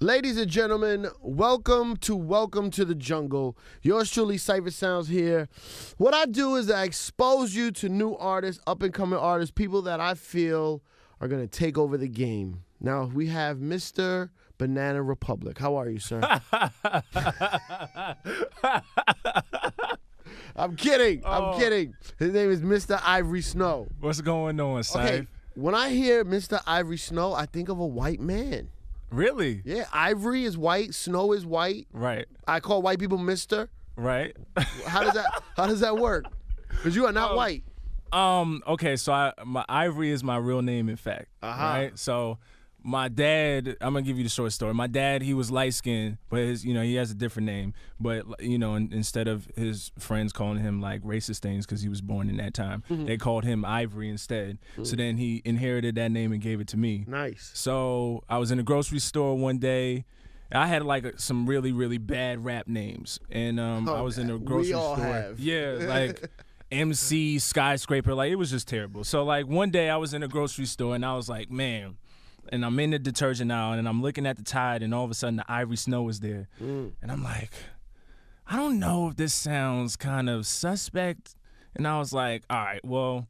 Ladies and gentlemen, welcome to the Jungle. Yours truly, Cipha Sounds here. What I do is I expose you to new artists, up-and-coming artists, people that I feel are going to take over the game. Now, we have Mr. Banana Republic. How are you, sir? I'm kidding. I'm kidding. His name is Mr. Ivory Snow. What's going on, Cipha? Okay, when I hear Mr. Ivory Snow, I think of a white man. Really? Yeah, Ivory is white, Snow is white. Right. I call white people Mister. Right. How does that work? Because you are not white. Okay, so my Ivory is my real name, in fact. Right. So my dad, I'm gonna give you the short story. My dad, he was light skinned, but he has a different name. But instead of his friends calling him like racist things because he was born in that time, they called him Ivory instead. So then he inherited that name and gave it to me. Nice. So I was in a grocery store one day. I had like some really, really bad rap names, and I was in a grocery store. Have. Yeah, like MC Skyscraper, like it was just terrible. So like one day I was in a grocery store and I was like, man. And I'm in the detergent aisle, and I'm looking at the Tide, and all of a sudden the Ivory Snow is there. And I'm like, I don't know if this sounds kind of suspect. And I was like, all right, well,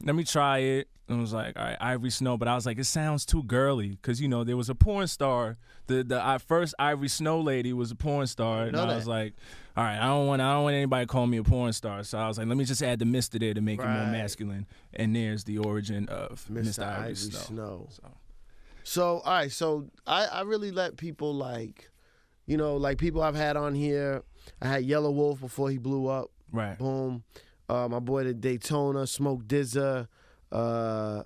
let me try it. And I was like, all right, Ivory Snow. But I was like, it sounds too girly because, there was a porn star. The first Ivory Snow lady was a porn star. And I was like, all right, I don't want anybody to call me a porn star. So I was like, let me just add the Mr. there to make it more masculine. And there's the origin of Mr. Ivory Snow. So, all right, so I really let people like people I've had on here. I had Yellow Wolf before he blew up. Right. Boom. My boy at Daytona, Smoke Dizza, MGK.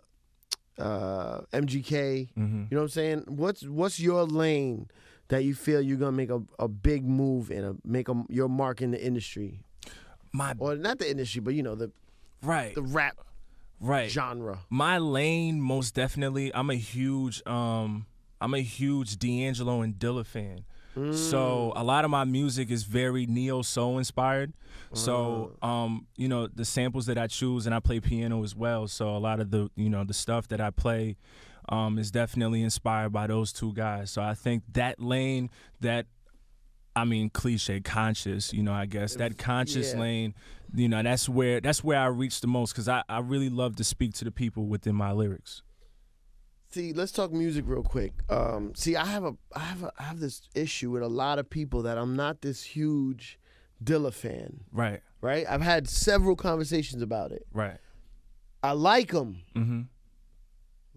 You know what I'm saying? What's your lane that you feel you're going to make a big move in, your mark in the industry? Or not the industry, but the rap. Right. Genre. My lane, most definitely. I'm a huge D'Angelo and Dilla fan. So a lot of my music is very neo soul inspired. So the samples that I choose, and I play piano as well. So a lot of the the stuff that I play is definitely inspired by those two guys. So I think that lane, cliche, conscious, I guess that conscious lane, that's where I reach the most because I really love to speak to the people within my lyrics. See, let's talk music real quick. See, I have this issue with a lot of people that I'm not this huge Dilla fan. Right. Right. I've had several conversations about it. Right. I like him.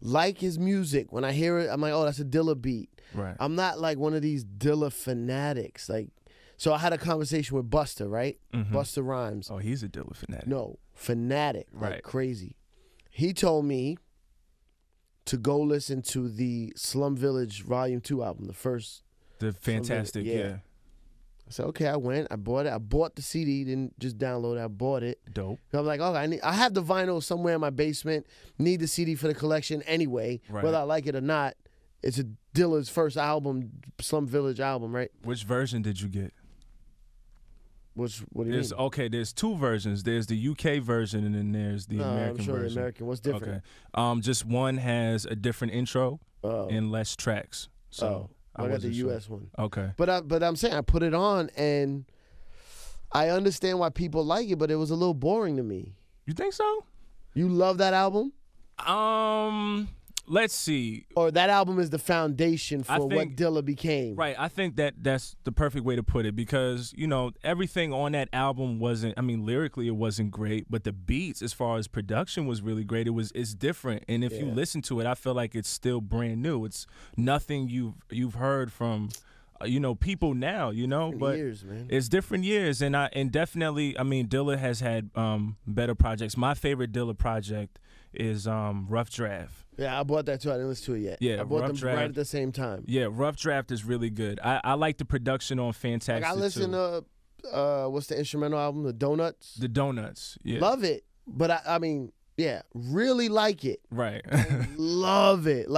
Like his music. When I hear it, I'm like, oh, that's a Dilla beat. Right. I'm not like one of these Dilla fanatics. So I had a conversation with Busta, right? Busta Rhymes. Oh, he's a Dilla fanatic. No, fanatic, right? Like crazy. He told me to go listen to the Slum Village Volume 2 album, the fantastic, yeah. I said, okay, I went, I bought it. I bought the CD, didn't just download it, I bought it. Dope. I'm like, okay, I have the vinyl somewhere in my basement, need the CD for the collection anyway, whether I like it or not. It's Dilla's first album, Slum Village album, right? Which version did you get? What do you mean? Okay, there's two versions. There's the UK version and then there's the American version. The American. What's different? Okay. Just one has a different intro and less tracks. So I got the US one. Okay. But I'm saying I put it on and I understand why people like it, but it was a little boring to me. You think so? You love that album? Let's see. Or that album is the foundation for what Dilla became. Right. I think that's the perfect way to put it because, everything on that album wasn't, lyrically it wasn't great, but the beats as far as production was really great. It's different. And if you listen to it, I feel like it's still brand new. It's nothing you've heard from people now, but years, man. It's different years. And definitely, Dilla has had better projects. My favorite Dilla project is Rough Draft. Yeah, I bought that too. I didn't listen to it yet. Yeah, I bought Rough them Draft. right at the same time. Yeah, Rough Draft is really good. I like the production on Fantastic. I listened to what's the instrumental album? The Donuts. The Donuts. Yeah. Love it, but really like it. Right. Love it.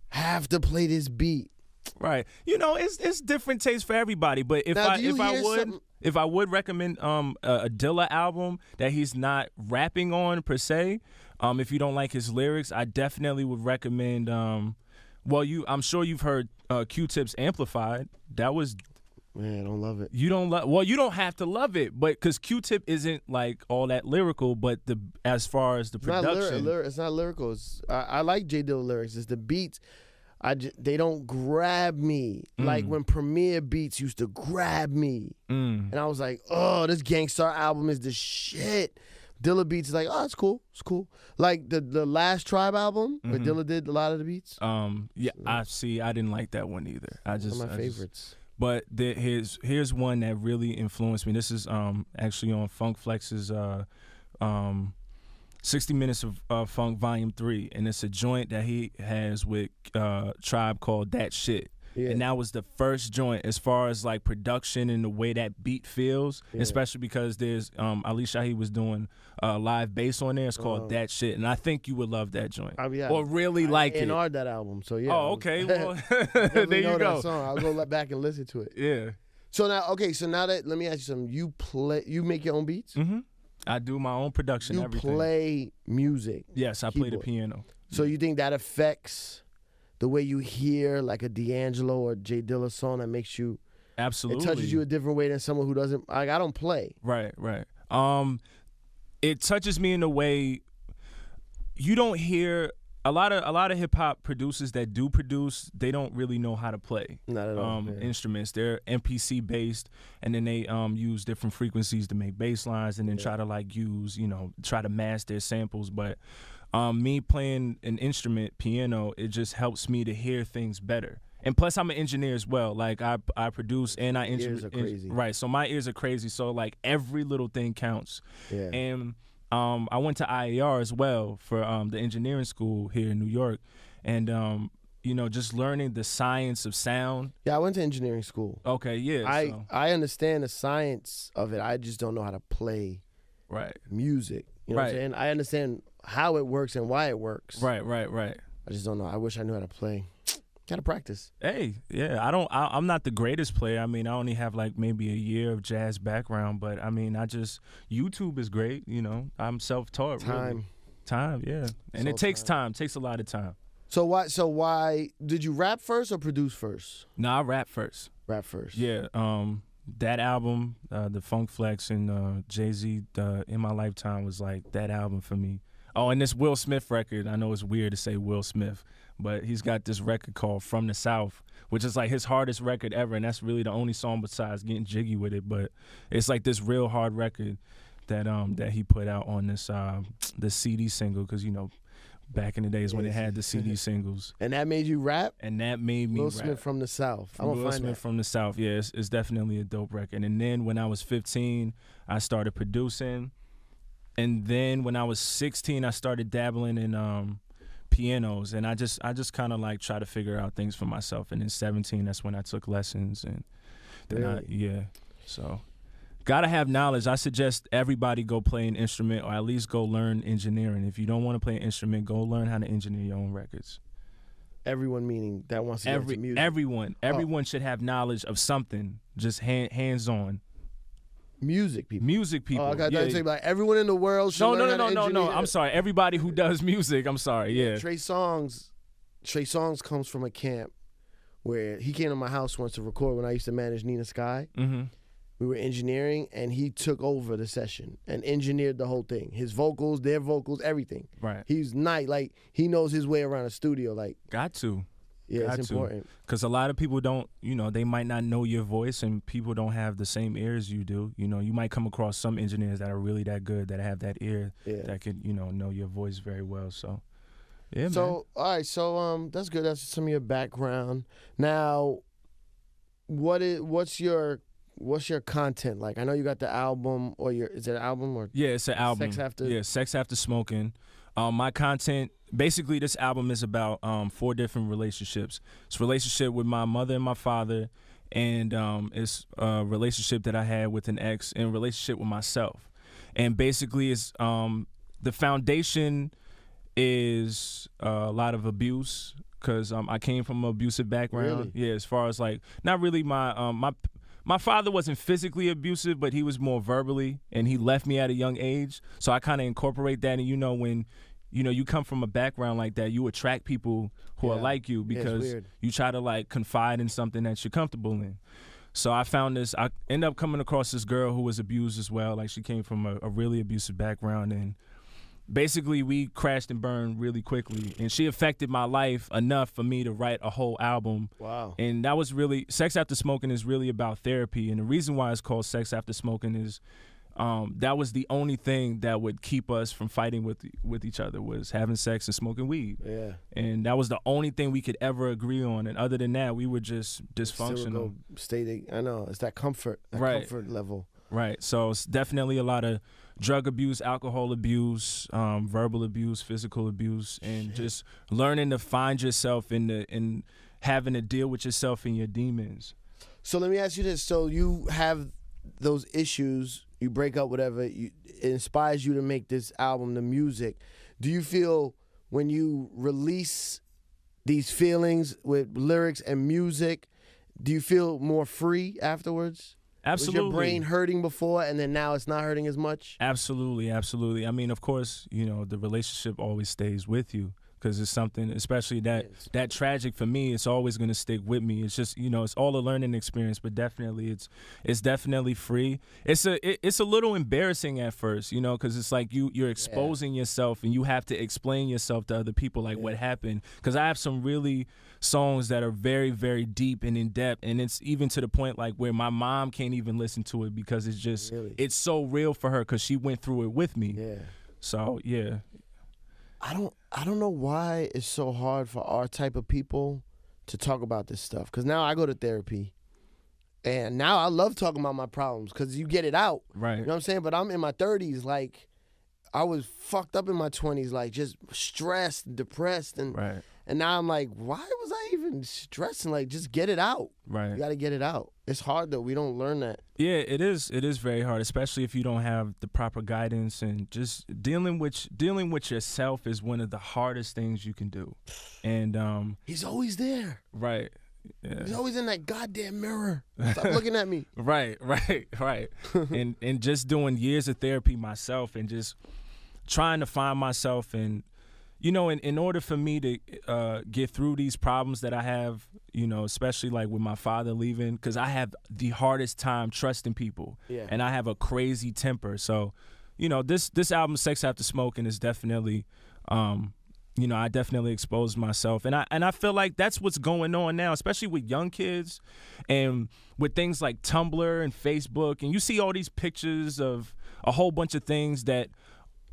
Have to play this beat. Right. It's different tastes for everybody. But if I would recommend a Dilla album that he's not rapping on per se, if you don't like his lyrics, I definitely would recommend Well, I'm sure you've heard Q-Tip's Amplified. That was. Man, I don't love it. You don't love. Well, you don't have to love it, but because Q-Tip isn't like all that lyrical, but as far as the production, it's not lyrical. I like J Dilla lyrics. It's the beats. They don't grab me like when Premier Beats used to grab me, and I was like, oh, this Gangstar album is the shit. Dilla Beats is like, oh, it's cool. It's cool. Like the last Tribe album where Dilla did a lot of the beats. Yeah, I didn't like that one either. One of my favorites. But here's one that really influenced me. This is actually on Funk Flex's 60 Minutes of Funk Volume 3, and it's a joint that he has with Tribe called That Shit. Yeah. And that was the first joint as far as like production and the way that beat feels, especially because there's Ali Shaheed was doing live bass on there. It's called That Shit, and I think you would love that joint. Or really like it. I that album, so yeah. Oh, okay. Well, there you go. That song. I'll go back and listen to it. Yeah. So now that let me ask you something. You make your own beats? Mm-hmm. I do my own production. Everything. You play music? Yes, I play the piano. So you think that affects the way you hear like a D'Angelo or J Dilla song that makes you absolutely it touches you a different way than someone who doesn't like I don't play. Right. It touches me in a way you don't hear a lot of hip hop producers that do produce, they don't really know how to play. Not at all. Instruments. They're MPC based, and then they use different frequencies to make bass lines, and then try to like try to mask their samples, but me playing an instrument, piano, it just helps me to hear things better. And plus, I'm an engineer as well. Like I produce and I ears are crazy. Right, so my ears are crazy. So like every little thing counts. Yeah. And I went to IAR as well for the engineering school here in New York, and just learning the science of sound. Yeah, I went to engineering school. Okay, yeah. I understand the science of it. I just don't know how to play music. You know what I'm saying? I understand how it works and why it works. Right. I just don't know. I wish I knew how to play. Gotta practice. Hey, yeah, I'm not the greatest player. I mean, I only have like maybe a year of jazz background, but I mean, YouTube is great. I'm self-taught. Time, yeah, and it takes time. Takes a lot of time. So why did you rap first or produce first? No, I rap first. Rap first. Yeah. That album, the Funk Flex and Jay-Z, In My Lifetime was like that album for me. Oh, and this Will Smith record, I know it's weird to say Will Smith, but he's got this record called From the South, which is like his hardest record ever, and that's really the only song besides Getting Jiggy with It, but it's like this real hard record that he put out on this the CD single, because back in the days when they had the CD singles. And that made you rap? And that made me Will rap. Smith From the South. Will Smith From the South, yeah, it's definitely a dope record. And then when I was 15, I started producing. And then when I was 16, I started dabbling in pianos. And I just kind of like try to figure out things for myself. And then 17, that's when I took lessons. And then so gotta have knowledge. I suggest everybody go play an instrument, or at least go learn engineering. If you don't want to play an instrument, go learn how to engineer your own records. Everyone meaning that wants to get into music. Everyone should have knowledge of something, just hands on. Music people. Oh, I got to say, like everyone in the world should learn how to engineer. No. I'm sorry. Everybody who does music. I'm sorry. Yeah. Trey Songz comes from a camp where he came to my house once to record when I used to manage Nina Sky. Mm-hmm. We were engineering, and he took over the session and engineered the whole thing. His vocals, their vocals, everything. Right. He's nice. Like, he knows his way around a studio. Like, got to. Yeah, it's important. Because a lot of people don't, they might not know your voice, and people don't have the same ears you do. You might come across some engineers that are really that good, that have that ear, that could, know your voice very well. So, yeah, man. So, all right. So, that's good. That's some of your background. Now, what's your content like? I know you got the album, or is it an album or? Yeah, it's an album. Sex After Smoking. My content, basically, this album is about 4 different relationships. It's a relationship with my mother and my father, and it's a relationship that I had with an ex, and a relationship with myself. And basically, it's the foundation is a lot of abuse, because I came from an abusive background. Really? Yeah, as far as like, not really my father wasn't physically abusive, but he was more verbally, and he left me at a young age. So I kind of incorporate that. And when you know, you come from a background like that, you attract people who are like you because you try to like confide in something that you're comfortable in. So I end up coming across this girl who was abused as well. Like she came from a really abusive background, and basically we crashed and burned really quickly. And she affected my life enough for me to write a whole album. Wow. And that was really, Sex After Smoking is really about therapy. And the reason why it's called Sex After Smoking is that was the only thing that would keep us from fighting with each other, was having sex and smoking weed. Yeah. And that was the only thing we could ever agree on. And other than that, we were just dysfunctional. I know. It's that comfort level. Right. So it's definitely a lot of drug abuse, alcohol abuse, verbal abuse, physical abuse, and just learning to find yourself in having to deal with yourself and your demons. So let me ask you this. So you have those issues, you break up, whatever, it inspires you to make this album, the music. Do you feel when you release these feelings with lyrics and music, do you feel more free afterwards? Absolutely. Was your brain hurting before and then now it's not hurting as much? Absolutely, absolutely. I mean, of course, you know, the relationship always stays with you because it's something, especially that tragic for me, it's always going to stick with me. It's just, you know, it's all a learning experience, but definitely it's definitely free. It's a little embarrassing at first, you know, because it's like you're exposing yourself and you have to explain yourself to other people, like what happened. Because I have some really songs that are very, very deep and in depth, and it's even to the point like where my mom can't even listen to it because it's just it's so real for her because she went through it with me. Yeah. So yeah. I don't know why it's so hard for our type of people to talk about this stuff. Because now I go to therapy, and now I love talking about my problems because you get it out. Right. You know what I'm saying? But I'm in my 30s, like I was fucked up in my 20s, like just stressed, depressed, and now I'm like, why was I even stressing? Like, just get it out. Right. You got to get it out. It's hard though. We don't learn that. Yeah, it is. It is very hard, especially if you don't have the proper guidance, and just dealing with yourself is one of the hardest things you can do. And he's always there. Right. Yeah. He's always in that goddamn mirror. Stop looking at me. Right. and just doing years of therapy myself and just trying to find myself, and you know, in order for me to get through these problems that I have, you know, especially like with my father leaving, because I have the hardest time trusting people, and I have a crazy temper. So, you know, this album, Sex After Smoking, is definitely, you know, I definitely exposed myself, and I feel like that's what's going on now, especially with young kids, and with things like Tumblr and Facebook, and you see all these pictures of a whole bunch of things that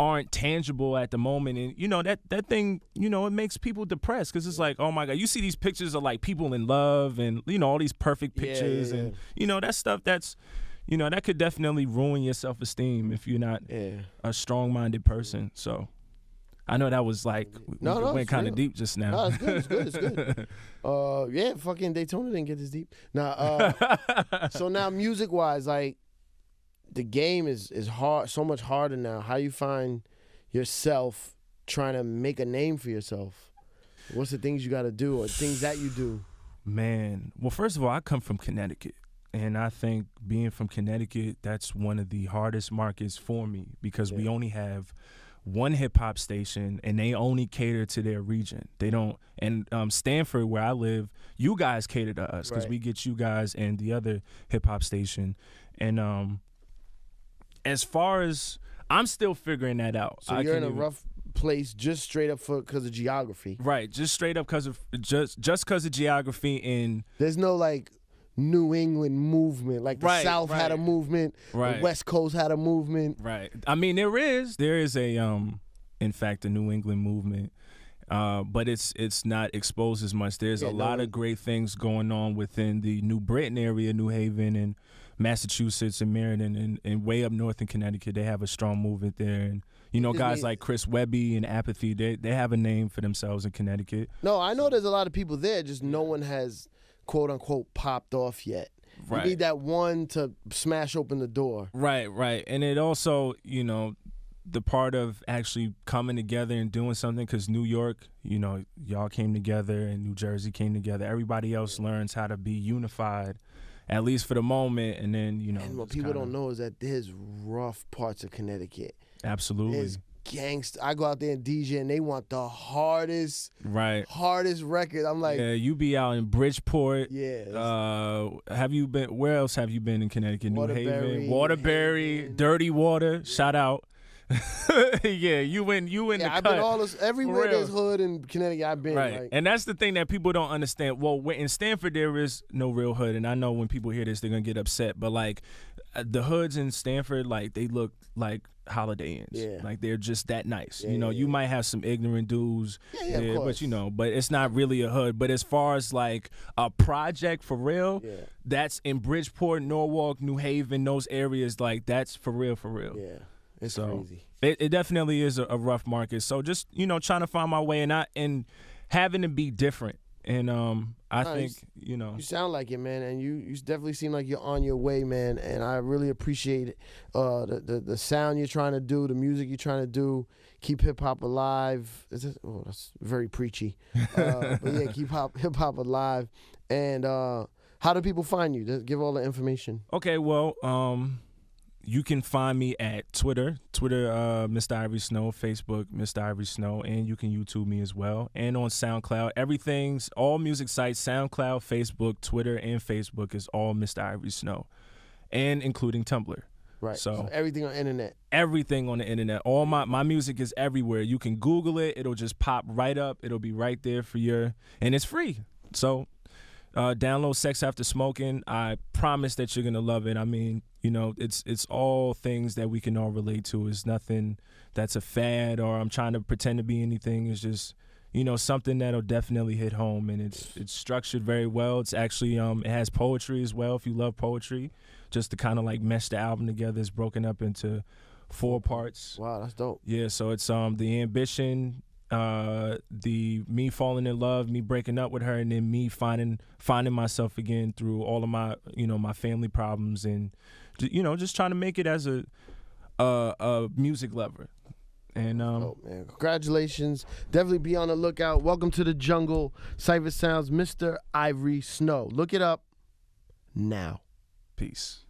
aren't tangible at the moment, and you know that thing, you know, it makes people depressed because it's like, oh my god, you see these pictures of like people in love and, you know, all these perfect pictures, and you know that stuff that's, you know, that could definitely ruin your self-esteem if you're not a strong-minded person. So I know that was like went kind of deep just now. No, it's good. It's good. Yeah, fucking Daytona didn't get this deep. Now, so now music-wise, like, the game is hard, so much harder now. How you find yourself trying to make a name for yourself? What's the things you got to do, or things that you do? Man, well, first of all, I come from Connecticut, and I think being from Connecticut, that's one of the hardest markets for me because we only have one hip hop station, and they only cater to their region. They don't. And Stanford, where I live, you guys cater to us because we get you guys and the other hip hop station, and as far as I'm still figuring that out. So you're in a rough place just straight up because of geography. Right, just straight up because of just because of geography, and there's no like New England movement. Like the South had a movement, the West Coast had a movement. Right. I mean, there is a in fact a New England movement. But it's not exposed as much. There's a lot of great things going on within the New Britain area, New Haven, and Massachusetts and Meriden, and way up north in Connecticut. They have a strong movement there, and you know, guys like Chris Webby and Apathy, they have a name for themselves in Connecticut. No, I know there's a lot of people there, just no one has quote unquote popped off yet. You need that one to smash open the door. Right. And it also, you know, the part of actually coming together and doing something, because New York, you know, y'all came together, and New Jersey came together. Everybody else learns how to be unified, at least for the moment, and then, you know. And what people don't know is that there's rough parts of Connecticut. Absolutely. There's gangster. I go out there and DJ, and they want the hardest record. I'm like, yeah, you be out in Bridgeport. Yeah. Have you been? Where else have you been in Connecticut? New Haven, Waterbury, Haven. Dirty Water. Shout out. Yeah, you in the I've cut. been all this everywhere there's hood in Connecticut. I've been. Right, Like, and that's the thing that people don't understand. Well, in Stanford there is no real hood, and I know when people hear this they're gonna get upset. But like the hoods in Stanford, like they look like Holiday Inns. Yeah. Like they're just that nice. Yeah, you know, yeah, you might have some ignorant dudes. Yeah, of course. But you know, but it's not really a hood. But as far as like a project for real, that's in Bridgeport, Norwalk, New Haven, those areas. Like that's for real, for real. Yeah, it's So, crazy. It definitely is a rough market. So just, you know, trying to find my way and having to be different. And I think, you know. You sound like it, man, and you definitely seem like you're on your way, man, and I really appreciate it. The sound you're trying to do, the music you're trying to do, keep hip-hop alive. That's very preachy. But yeah, keep hip-hop alive. And how do people find you? Just give all the information. Okay, well, you can find me at Twitter, Mr. Ivory Snow, Facebook, Mr. Ivory Snow, and you can YouTube me as well. And on SoundCloud, all music sites, SoundCloud, Facebook, Twitter, and Facebook is all Mr. Ivory Snow, and including Tumblr. Right. So everything on the internet. Everything on the internet. All my music is everywhere. You can Google it. It'll just pop right up. It'll be right there for and it's free. So download Sex After Smoking. I promise that you're going to love it. I mean, you know, it's all things that we can all relate to. It's nothing that's a fad or I'm trying to pretend to be anything. It's just, you know, something that'll definitely hit home, and it's structured very well. It's actually it has poetry as well if you love poetry, just to kind of like mesh the album together. It's broken up into 4 parts. Wow, that's dope. Yeah, so it's the ambition, the me falling in love, me breaking up with her, and then me finding myself again through all of my, you know, my family problems, and you know, just trying to make it as a music lover. And oh man, congratulations. Definitely be on the lookout. Welcome to the jungle. Cipha Sounds, Mr. Ivory Snow. Look it up now. Peace.